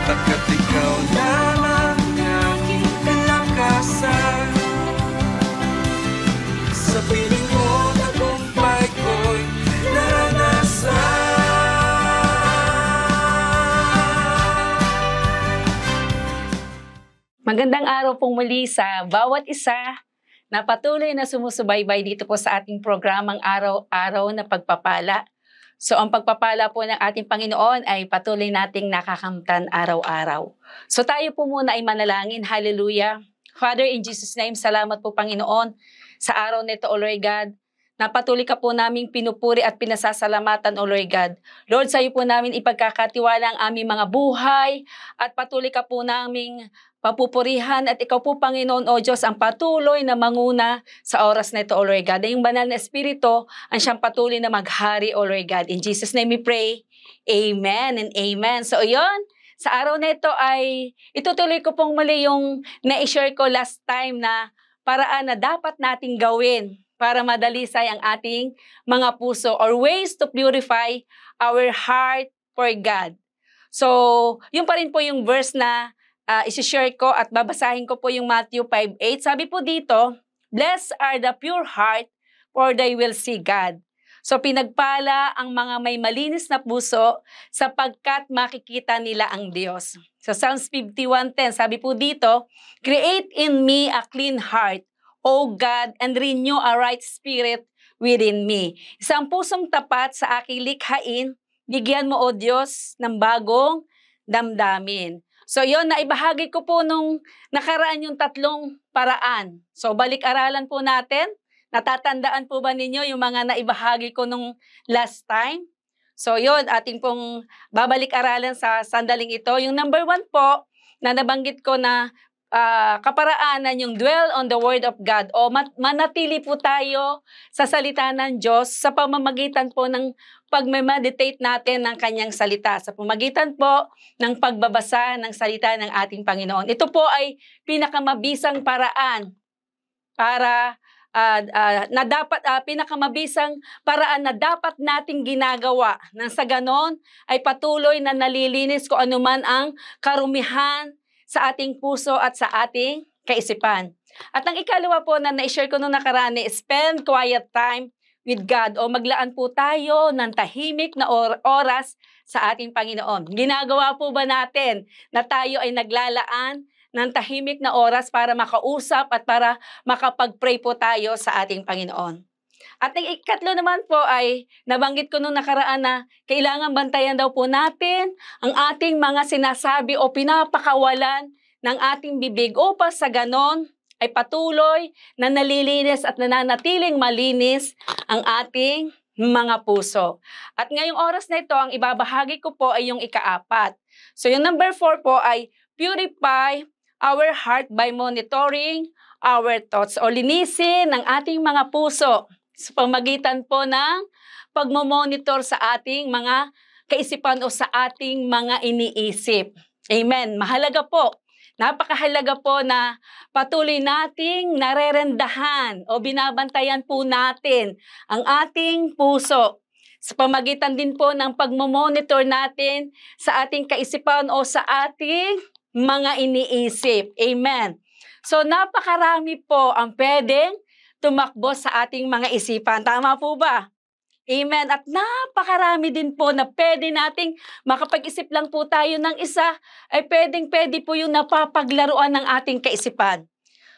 Pagkat ikaw lamang aking kalakasan. Sa piling mo, tagumpay ko'y naranasan. Magandang araw pong muli sa bawat isa na patuloy na sumusubaybay dito po sa ating programang Araw-Araw na Pagpapala. So ang pagpapala po ng ating Panginoon ay patuloy nating nakakamtan araw-araw. So tayo po muna ay manalangin. Hallelujah. Father, in Jesus' name, salamat po Panginoon sa araw nito, O Lord God, na patuloy ka po naming pinupuri at pinasasalamatan, O Lord God. Lord, sa iyo po namin ipagkakatiwala ang aming mga buhay at patuloy ka po naming papupurihan at ikaw po, Panginoon, O Diyos, ang patuloy na manguna sa oras na ito, O Lord God. Na yung banal na Espiritu ang siyang patuloy na maghari, O Lord God. In Jesus' name we pray. Amen and amen. So, yun. Sa araw na ito ay itutuloy ko pong muli yung na-share ko last time na paraan na dapat nating gawin para madalisay ang ating mga puso or ways to purify our heart for God. So, yun pa rin po yung verse na isi-share ko at babasahin ko po yung Matthew 5:8. Sabi po dito, "Blessed are the pure heart, for they will see God." So, pinagpala ang mga may malinis na puso sapagkat makikita nila ang Diyos. Sa Psalms 51:10, sabi po dito, "Create in me a clean heart, O God, and renew a right spirit within me." Isang pusong tapat sa aking likhain, bigyan mo, O Diyos, ng bagong damdamin. So yon, naibahagi ko po nung nakaraan yung tatlong paraan. So balik-aralan po natin. Natatandaan po ba ninyo yung mga naibahagi ko nung last time? So yon, ating pong babalik-aralan sa sandaling ito. Yung number 1 po, na nabanggit ko na kaparaanan yung dwell on the Word of God o manatili po tayo sa salita ng Diyos sa pamamagitan po ng pag-meditate natin ng kanyang salita, sa pamamagitan po ng pagbabasa ng salita ng ating Panginoon. Ito po ay pinakamabisang paraan para pinakamabisang paraan na dapat nating ginagawa nang sa ganon ay patuloy na nalilinis kung anuman ang karumihan sa ating puso at sa ating kaisipan. At ang ikalawa po na na-share ko nung nakaraan, spend quiet time with God o maglaan po tayo ng tahimik na oras sa ating Panginoon. Ginagawa po ba natin na tayo ay naglalaan ng tahimik na oras para makausap at para makapag-pray po tayo sa ating Panginoon? At ang ikatlo naman po ay nabanggit ko nung nakaraan na kailangan bantayan daw po natin ang ating mga sinasabi o pinapakawalan ng ating bibig upang sa ganon ay patuloy na nalilinis at nananatiling malinis ang ating mga puso. At ngayong oras na ito, ang ibabahagi ko po ay yung ika-4. So yung number 4 po ay purify our heart by monitoring our thoughts o linisin ang ating mga puso sa pamagitan po ng pagmamonitor sa ating mga kaisipan o sa ating mga iniisip. Amen. Mahalaga po. Napakahalaga po na patuloy nating narerendahan o binabantayan po natin ang ating puso sa pamagitan din po ng pagmamonitor natin sa ating kaisipan o sa ating mga iniisip. Amen. So napakarami po ang pwedeng tumakbo sa ating mga isipan. Tama po ba? Amen. At napakarami din po na pwede nating makapag-isip lang po tayo ng isa, ay pwede po yung napapaglaruan ng ating kaisipan.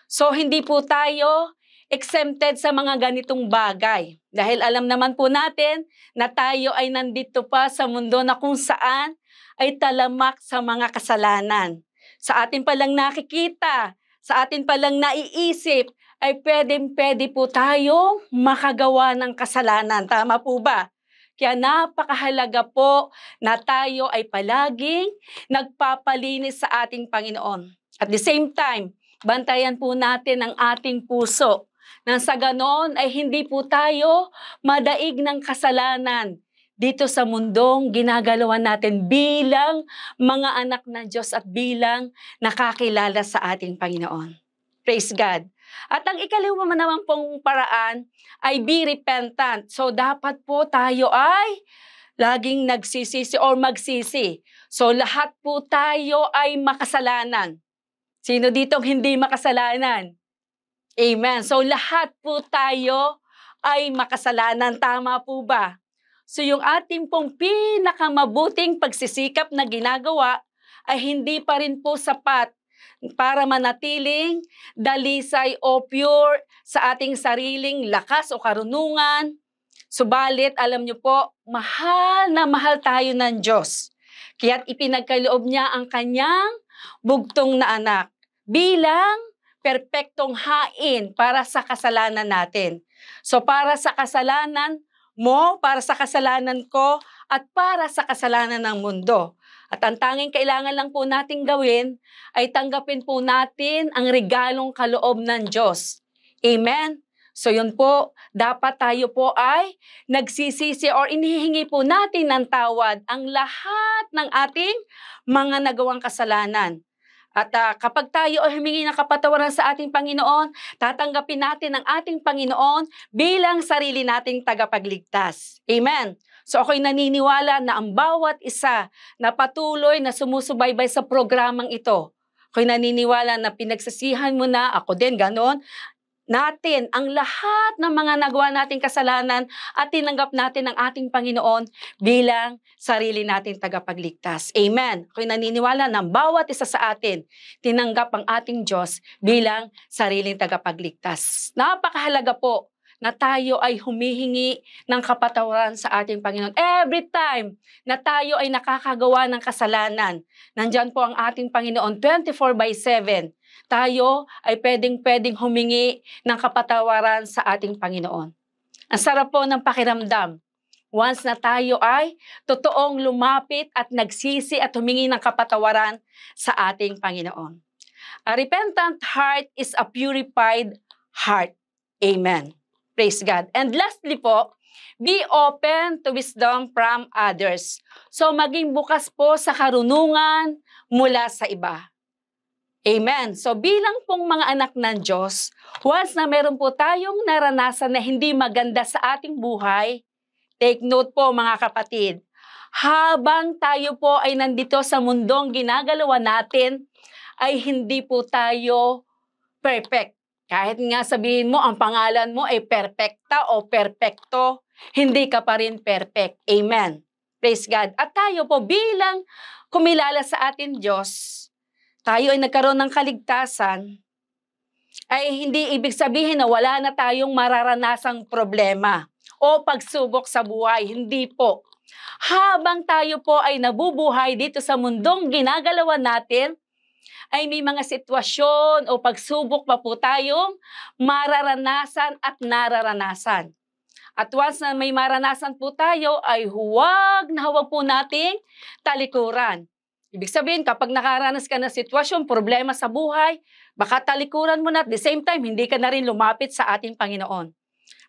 So hindi po tayo exempted sa mga ganitong bagay. Dahil alam naman po natin na tayo ay nandito pa sa mundo na kung saan ay talamak sa mga kasalanan. Sa atin palang nakikita, sa atin palang naiisip, ay pwede po tayo makagawa ng kasalanan. Tama po ba? Kaya napakahalaga po na tayo ay palaging nagpapalinis sa ating Panginoon. At the same time, bantayan po natin ang ating puso. Nang sa ganon ay hindi po tayo madaig ng kasalanan dito sa mundong ginagalawan natin bilang mga anak ng Diyos at bilang nakakilala sa ating Panginoon. Praise God. At ang ikaliwa naman pong paraan ay be repentant. So dapat po tayo ay laging nagsisisi or magsisi. So lahat po tayo ay makasalanan. Sino ditong hindi makasalanan? Amen. So lahat po tayo ay makasalanan. Tama po ba? So yung ating pong pinakamabuting pagsisikap na ginagawa ay hindi pa rin po sapat para manatiling dalisay o pure sa ating sariling lakas o karunungan. Subalit, alam niyo po, mahal na mahal tayo ng Diyos. Kaya't ipinagkaloob niya ang kanyang bugtong na anak bilang perpektong hain para sa kasalanan natin. So para sa kasalanan mo, para sa kasalanan ko, at para sa kasalanan ng mundo. At ang tanging kailangan lang po nating gawin ay tanggapin po natin ang regalong kaloob ng Diyos. Amen? So yun po, dapat tayo po ay nagsisisi or inihingi po natin ng tawad ang lahat ng ating mga nagawang kasalanan. At kapag tayo ay humingi ng kapatawaran sa ating Panginoon, tatanggapin natin ang ating Panginoon bilang sarili nating tagapagligtas. Amen. So ako'y naniniwala na ang bawat isa na patuloy na sumusubaybay sa programang ito, ako'y naniniwala na pinagsasihan mo na, ako din, ganon, natin ang lahat ng mga nagawa nating kasalanan at tinanggap natin ang ating Panginoon bilang sarili nating tagapagligtas. Amen. Ako'y naniniwala na bawat isa sa atin tinanggap ang ating Diyos bilang sariling tagapagligtas. Napakahalaga po na tayo ay humihingi ng kapatawaran sa ating Panginoon. Every time na tayo ay nakakagawa ng kasalanan, nandyan po ang ating Panginoon 24/7. Tayo ay pwedeng humingi ng kapatawaran sa ating Panginoon. Ang sarap po ng pakiramdam. Once na tayo ay totoong lumapit at nagsisi at humingi ng kapatawaran sa ating Panginoon. A repentant heart is a purified heart. Amen. Praise God. And lastly po, be open to wisdom from others. So maging bukas po sa karunungan mula sa iba. Amen. So bilang pong mga anak ng Diyos, once na meron po tayong naranasan na hindi maganda sa ating buhay, take note po mga kapatid, habang tayo po ay nandito sa mundong ginagalawan natin, ay hindi po tayo perfect. Kahit nga sabihin mo, ang pangalan mo ay perfecta o perfecto, hindi ka pa rin perfect. Amen. Praise God. At tayo po bilang kumilala sa ating Diyos, tayo ay nagkaroon ng kaligtasan, ay hindi ibig sabihin na wala na tayong mararanasang problema o pagsubok sa buhay. Hindi po. Habang tayo po ay nabubuhay dito sa mundong ginagalawan natin, ay may mga sitwasyon o pagsubok pa po tayong mararanasan at nararanasan. At once na may maranasan po tayo, ay huwag na huwag po nating talikuran. Ibig sabihin, kapag nakaranas ka ng sitwasyon, problema sa buhay, baka talikuran mo na at the same time, hindi ka na rin lumapit sa ating Panginoon.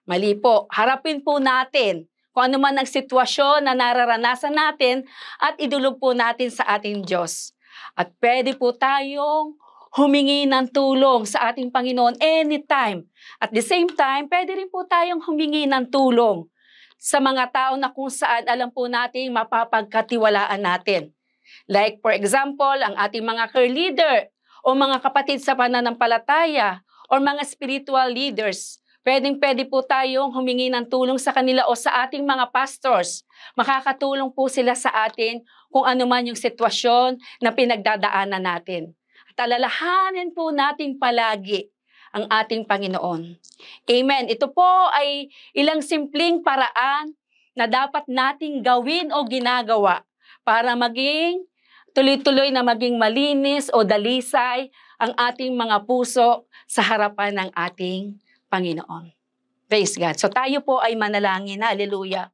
Mali po. Harapin po natin kung ano man ang sitwasyon na nararanasan natin at idulog po natin sa ating Diyos. At pwede po tayong humingi ng tulong sa ating Panginoon anytime. At the same time, pwede rin po tayong humingi ng tulong sa mga tao na kung saan alam po natin mapapagkatiwalaan natin. Like for example, ang ating mga care leader o mga kapatid sa pananampalataya o mga spiritual leaders. Pwede po tayong humingi ng tulong sa kanila o sa ating mga pastors. Makakatulong po sila sa atin kung ano man yung sitwasyon na pinagdadaanan natin. At alalahanin po natin palagi ang ating Panginoon. Amen. Ito po ay ilang simpleng paraan na dapat nating gawin o ginagawa para maging tuloy-tuloy na maging malinis o dalisay ang ating mga puso sa harapan ng ating Panginoon. Praise God. So tayo po ay manalangin. Hallelujah.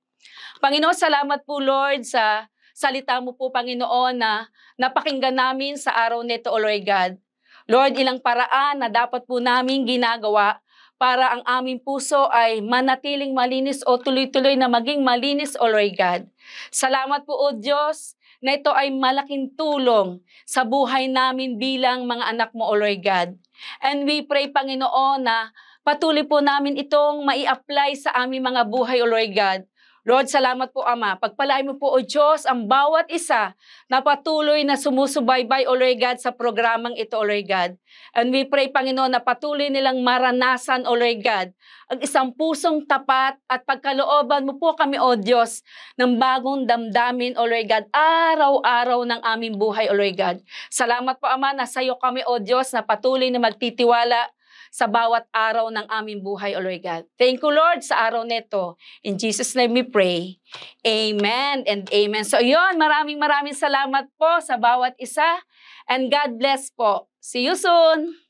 Panginoon, salamat po Lord sa salita mo po Panginoon na napakinggan namin sa araw nito, O Lord God. Lord, ilang paraan na dapat po namin ginagawa para ang aming puso ay manatiling malinis o tuloy-tuloy na maging malinis, O Lord God. Salamat po, O Diyos, na ito ay malaking tulong sa buhay namin bilang mga anak mo, O Lord God. And we pray, Panginoon, na patuloy po namin itong mai-apply sa aming mga buhay, O Lord God. Lord, salamat po, Ama. Pagpalain mo po, O Diyos, ang bawat isa na patuloy na sumusubaybay, O Lord God, sa programang ito, O Lord God. And we pray, Panginoon, na patuloy nilang maranasan, O Lord God, ang isang pusong tapat at pagkalooban mo po kami, O Diyos, ng bagong damdamin, O Lord God, araw-araw ng aming buhay, O Lord God. Salamat po, Ama, na sa iyo kami, O Diyos, na patuloy na magtitiwala sa bawat araw ng aming buhay, O Lord God. Thank you, Lord, sa araw nito. In Jesus' name we pray. Amen and amen. So yun, maraming salamat po sa bawat isa. And God bless po. See you soon!